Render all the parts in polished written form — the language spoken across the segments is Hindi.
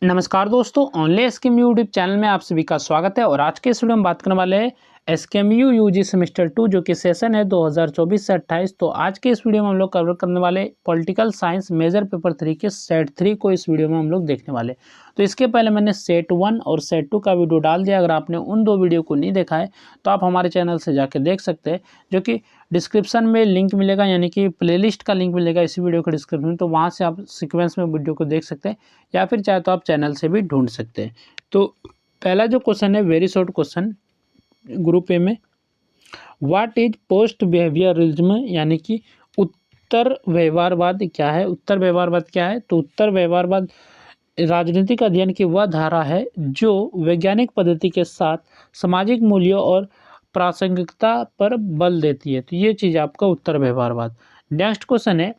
नमस्कार दोस्तों, ऑनलाइन एसकेएमयू यूट्यूब चैनल में आप सभी का स्वागत है। और आज के इस वीडियो में बात करने वाले हैं एसकेएमयू यूजी सेमेस्टर 2 जो कि सेशन है 2024 से 28। तो आज के इस वीडियो में हम लोग कवर करने वाले पॉलिटिकल साइंस मेजर पेपर 3 के सेट 3 को इस वीडियो में हम लोग देखने वाले। तो इसके पहले मैंने सेट 1 और सेट 2 का वीडियो डाल दिया। अगर आपने उन दो वीडियो को नहीं देखा है तो आप हमारे चैनल से जाकर देख सकते हैं, जो कि डिस्क्रिप्शन में लिंक मिलेगा, यानी कि प्लेलिस्ट का लिंक मिलेगा इसी वीडियो के डिस्क्रिप्शन में। तो वहाँ से आप सीक्वेंस में वीडियो को देख सकते हैं, या फिर चाहे तो आप चैनल से भी ढूंढ सकते हैं। तो पहला जो क्वेश्चन है, very short question group A में, व्हाट इज पोस्ट बिहेवियरिज्म, यानी कि उत्तर व्यवहारवाद क्या है। उत्तर व्यवहारवाद क्या है? तो उत्तर व्यवहारवाद राजनीतिक अध्ययन की वह धारा है जो वैज्ञानिक पद्धति के साथ सामाजिक मूल्यों और प्रासंगिकता पर बल देती है। तो ये चीज़ आपका उत्तर व्यवहारवाद। नेक्स्ट क्वेश्चन है,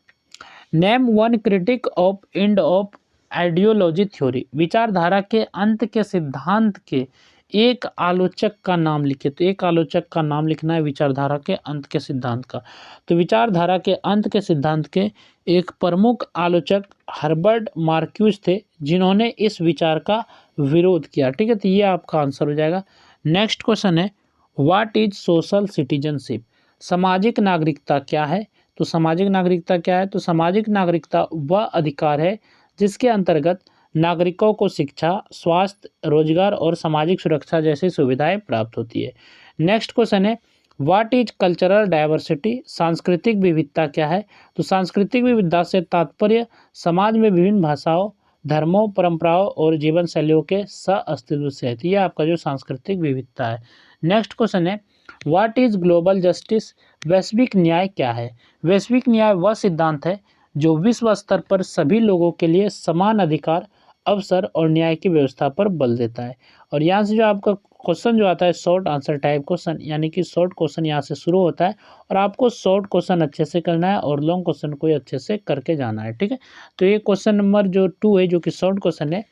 name one critic of end of ideology theory, विचारधारा के अंत के सिद्धांत के एक आलोचक का नाम लिखे। तो एक आलोचक का नाम लिखना है विचारधारा के अंत के सिद्धांत का। तो विचारधारा के अंत के सिद्धांत के एक प्रमुख आलोचक हर्बर्ट मार्क्यूस थे, जिन्होंने इस विचार का विरोध किया। ठीक है, तो ये आपका आंसर हो जाएगा। नेक्स्ट क्वेश्चन है, व्हाट इज सोशल सिटीजनशिप, सामाजिक नागरिकता क्या है। तो सामाजिक नागरिकता क्या है? तो सामाजिक नागरिकता वह अधिकार है जिसके अंतर्गत नागरिकों को शिक्षा, स्वास्थ्य, रोजगार और सामाजिक सुरक्षा जैसी सुविधाएं प्राप्त होती है। नेक्स्ट क्वेश्चन है, व्हाट इज कल्चरल डाइवर्सिटी, सांस्कृतिक विविधता क्या है। तो सांस्कृतिक विविधता से तात्पर्य समाज में विभिन्न भाषाओं, धर्मों, परंपराओं और जीवन शैलियों के सह-अस्तित्व से है। तो यह आपका जो सांस्कृतिक विविधता है। नेक्स्ट क्वेश्चन है, व्हाट इज ग्लोबल जस्टिस, वैश्विक न्याय क्या है। वैश्विक न्याय वह सिद्धांत है जो विश्व स्तर पर सभी लोगों के लिए समान अधिकार, अवसर और न्याय की व्यवस्था पर बल देता है। और यहाँ से जो आपका क्वेश्चन जो आता है शॉर्ट आंसर टाइप क्वेश्चन, यानी कि शॉर्ट क्वेश्चन यहाँ से शुरू होता है और आपको शॉर्ट क्वेश्चन अच्छे से करना है और लॉन्ग क्वेश्चन को अच्छे से करके जाना है। ठीक है, तो ये क्वेश्चन नंबर जो 2 है, जो कि शॉर्ट क्वेश्चन है,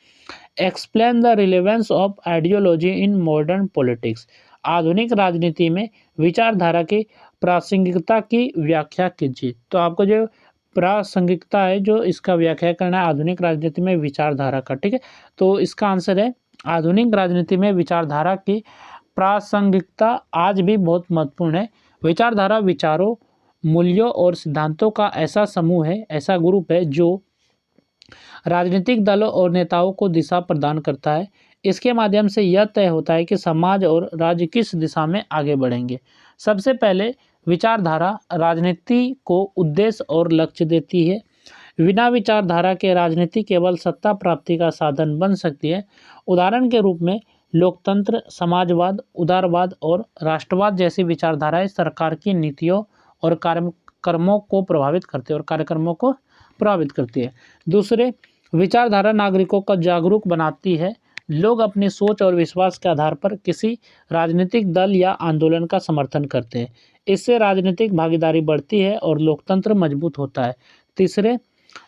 explain the relevance of ideology in modern politics, आधुनिक राजनीति में विचारधारा की प्रासंगिकता की व्याख्या कीजिए। तो आपको जो प्रासंगिकता है, जो इसका व्याख्या करना है आधुनिक राजनीति में विचारधारा का। ठीक है, तो इसका आंसर है आधुनिक राजनीति में विचारधारा की प्रासंगिकता आज भी बहुत महत्वपूर्ण है। विचारधारा विचारों, मूल्यों और सिद्धांतों का ऐसा समूह है, ऐसा ग्रुप है जो राजनीतिक दलों और नेताओं को दिशा प्रदान करता है। इसके माध्यम से यह तय होता है कि समाज और राज्य किस दिशा में आगे बढ़ेंगे। सबसे पहले विचारधारा राजनीति को उद्देश्य और लक्ष्य देती है। बिना विचारधारा के राजनीति केवल सत्ता प्राप्ति का साधन बन सकती है। उदाहरण के रूप में लोकतंत्र, समाजवाद, उदारवाद और राष्ट्रवाद जैसी विचारधाराएं सरकार की नीतियों और कार्यक्रमों को प्रभावित करती है और कार्यक्रमों को प्रभावित करती है। दूसरे, विचारधारा नागरिकों को जागरूक बनाती है। लोग अपनी सोच और विश्वास के आधार पर किसी राजनीतिक दल या आंदोलन का समर्थन करते हैं। इससे राजनीतिक भागीदारी बढ़ती है और लोकतंत्र मजबूत होता है। तीसरे,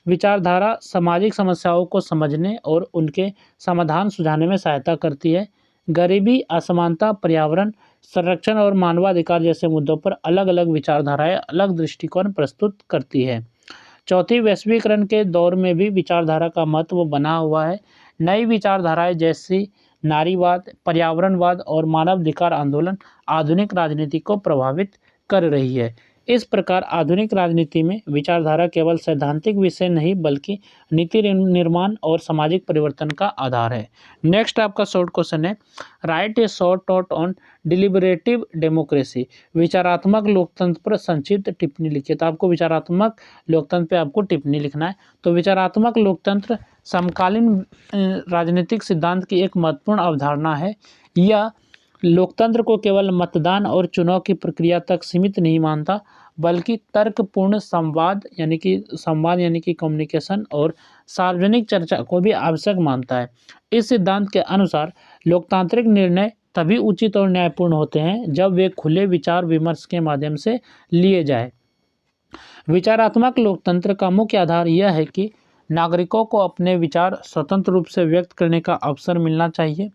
विचारधारा सामाजिक समस्याओं को समझने और उनके समाधान सुझाने में सहायता करती है। गरीबी, असमानता, पर्यावरण संरक्षण और मानवाधिकार जैसे मुद्दों पर अलग अलग विचारधाराएं अलग दृष्टिकोण प्रस्तुत करती है। चौथी, वैश्वीकरण के दौर में भी विचारधारा का महत्व बना हुआ है। नई विचारधाराएं जैसी नारीवाद, पर्यावरणवाद और मानवाधिकार आंदोलन आधुनिक राजनीति को प्रभावित कर रही है। इस प्रकार आधुनिक राजनीति में विचारधारा केवल सैद्धांतिक विषय नहीं बल्कि नीति निर्माण और सामाजिक परिवर्तन का आधार है। नेक्स्ट आपका शॉर्ट क्वेश्चन है, write a short note on deliberative democracy, विचारात्मक लोकतंत्र पर संक्षिप्त टिप्पणी लिखिए। तो आपको विचारात्मक लोकतंत्र पे आपको टिप्पणी लिखना है। तो विचारात्मक लोकतंत्र समकालीन राजनीतिक सिद्धांत की एक महत्वपूर्ण अवधारणा है। यह लोकतंत्र को केवल मतदान और चुनाव की प्रक्रिया तक सीमित नहीं मानता, बल्कि तर्कपूर्ण संवाद यानी कि कम्युनिकेशन और सार्वजनिक चर्चा को भी आवश्यक मानता है। इस सिद्धांत के अनुसार लोकतांत्रिक निर्णय तभी उचित और न्यायपूर्ण होते हैं जब वे खुले विचार विमर्श के माध्यम से लिए जाए। विचारात्मक लोकतंत्र का मुख्य आधार यह है कि नागरिकों को अपने विचार स्वतंत्र रूप से व्यक्त करने का अवसर मिलना चाहिए।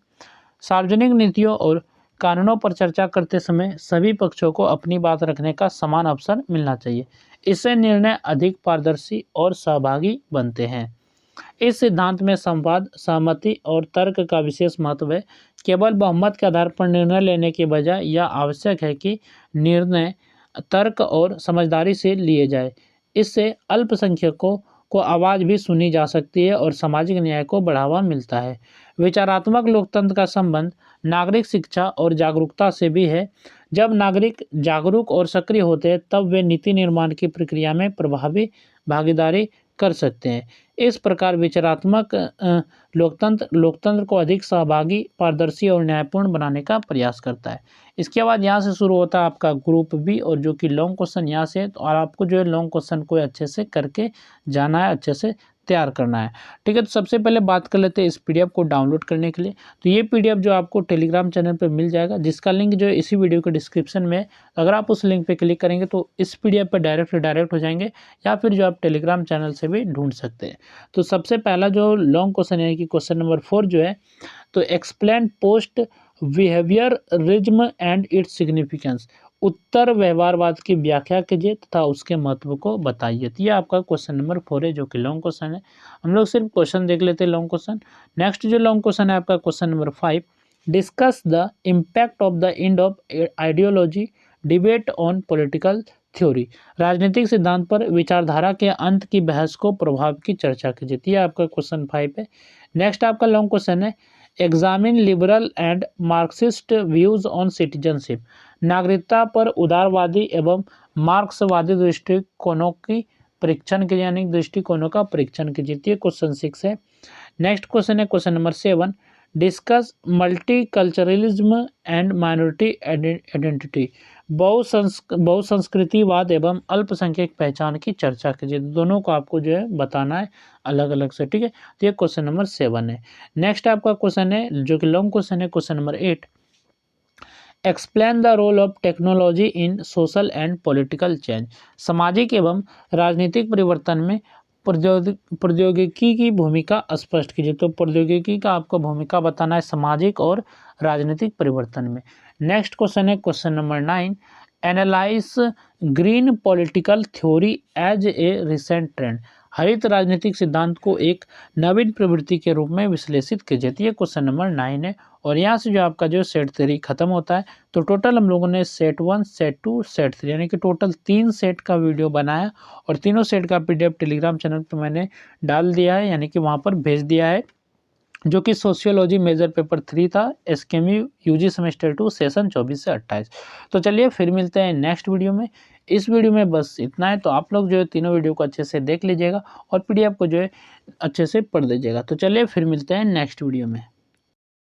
सार्वजनिक नीतियों और कानूनों पर चर्चा करते समय सभी पक्षों को अपनी बात रखने का समान अवसर मिलना चाहिए। इससे निर्णय अधिक पारदर्शी और सहभागी बनते हैं। इस सिद्धांत में संवाद, सहमति और तर्क का विशेष महत्व है। केवल बहुमत के आधार पर निर्णय लेने के बजाय यह आवश्यक है कि निर्णय तर्क और समझदारी से लिए जाए। इससे अल्पसंख्यकों को आवाज़ भी सुनी जा सकती है और सामाजिक न्याय को बढ़ावा मिलता है। विचारात्मक लोकतंत्र का संबंध नागरिक शिक्षा और जागरूकता से भी है। जब नागरिक जागरूक और सक्रिय होते हैं तब वे नीति निर्माण की प्रक्रिया में प्रभावी भागीदारी कर सकते हैं। इस प्रकार विचारात्मक लोकतंत्र को अधिक सहभागी, पारदर्शी और न्यायपूर्ण बनाने का प्रयास करता है। इसके बाद यहाँ से शुरू होता है आपका ग्रुप बी, और जो कि लॉन्ग क्वेश्चन यहाँ से, और आपको जो है लॉन्ग क्वेश्चन को अच्छे से करके जाना है, अच्छे से तैयार करना है। ठीक है, तो सबसे पहले बात कर लेते हैं इस पीडीएफ को डाउनलोड करने के लिए। तो ये पीडीएफ जो आपको टेलीग्राम चैनल पे मिल जाएगा, जिसका लिंक जो है इसी वीडियो के डिस्क्रिप्शन में है। अगर आप उस लिंक पे क्लिक करेंगे तो इस पीडीएफ पे डायरेक्ट हो जाएंगे, या फिर जो आप टेलीग्राम चैनल से भी ढूंढ सकते हैं। तो सबसे पहला जो लॉन्ग क्वेश्चन यानी कि क्वेश्चन नंबर 4 जो है, तो explain post behaviourism and its significance. उत्तर व्यवहारवाद की व्याख्या कीजिए तथा उसके महत्व को बताइए। तो ये आपका क्वेश्चन नंबर 4 है, जो कि लॉन्ग क्वेश्चन है। हम लोग सिर्फ क्वेश्चन देख लेते हैं लॉन्ग क्वेश्चन। नेक्स्ट जो लॉन्ग क्वेश्चन है आपका question number 5, discuss the impact of the end of ideology debate on political theory. राजनीतिक सिद्धांत पर विचारधारा के अंत की बहस को प्रभाव की चर्चा कीजिए। ये आपका क्वेश्चन 5 है। नेक्स्ट आपका लॉन्ग क्वेश्चन है, examine liberal and Marxist views on citizenship. नागरिकता पर उदारवादी एवं मार्क्सवादी दृष्टिकोणों की परीक्षण कीजिए, यानी दृष्टिकोणों का परीक्षण कीजिए। ये क्वेश्चन 6 है। नेक्स्ट क्वेश्चन है question number 7, discuss multiculturalism and minority identity. बहुसंस्कृतिवाद एवं अल्पसंख्यक पहचान की चर्चा कीजिए। दोनों को आपको जो है बताना है अलग अलग से। ठीक है, तो ये क्वेश्चन नंबर 7 है। नेक्स्ट आपका क्वेश्चन है जो कि लॉन्ग क्वेश्चन है, question number 8, explain the role of technology in social and political change. सामाजिक एवं राजनीतिक परिवर्तन में प्रौद्योगिकी की भूमिका स्पष्ट कीजिए। तो प्रौद्योगिकी का आपको भूमिका बताना है सामाजिक और राजनीतिक परिवर्तन में। नेक्स्ट क्वेश्चन है question number 9, analyse green political theory as a recent trend. हरित राजनीतिक सिद्धांत को एक नवीन प्रवृत्ति के रूप में विश्लेषित कीजिए। तो ये क्वेश्चन नंबर 9 है। और यहाँ से जो आपका जो सेट 3 खत्म होता है। तो टोटल हम लोगों ने सेट 1, सेट 2, सेट 3 यानी कि टोटल 3 सेट का वीडियो बनाया, और तीनों सेट का पीडीएफ टेलीग्राम चैनल पर मैंने डाल दिया है, यानी कि वहाँ पर भेज दिया है, जो कि सोशियोलॉजी मेजर पेपर 3 था, एसकेएमयू यूजी सेमेस्टर 2 सेशन 24 से 28। तो चलिए फिर मिलते हैं नेक्स्ट वीडियो में। इस वीडियो में बस इतना है। तो आप लोग जो है तीनों वीडियो को अच्छे से देख लीजिएगा और पीडीएफ को जो है अच्छे से पढ़ लीजिएगा। तो चलिए फिर मिलते हैं नेक्स्ट वीडियो में।